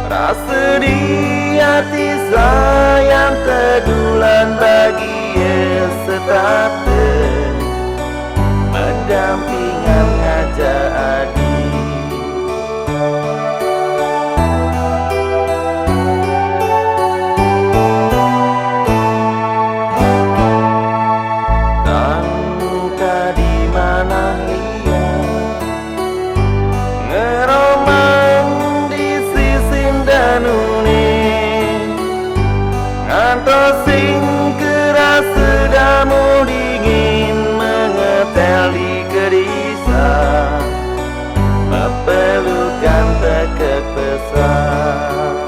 Rasa di hati sayang tedulan bagi setata mendampingan ngajak adik. Tangka di mana ia ngeromang di sisin danune ngantos sing keras sedamu dingin mengetel di gerisah mepelukan tekek besar.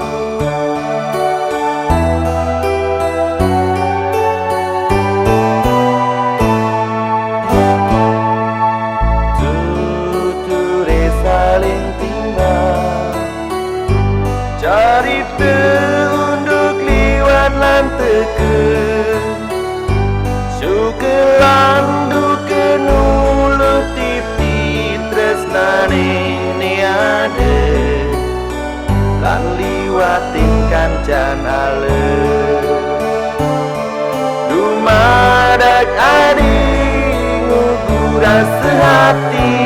Tuture saling tinggal cari unduk liwat lan teke syukuran duke nuluh tipi tresnane ne ade lan liwating kancan ale dumadak adi ngugu rasa hati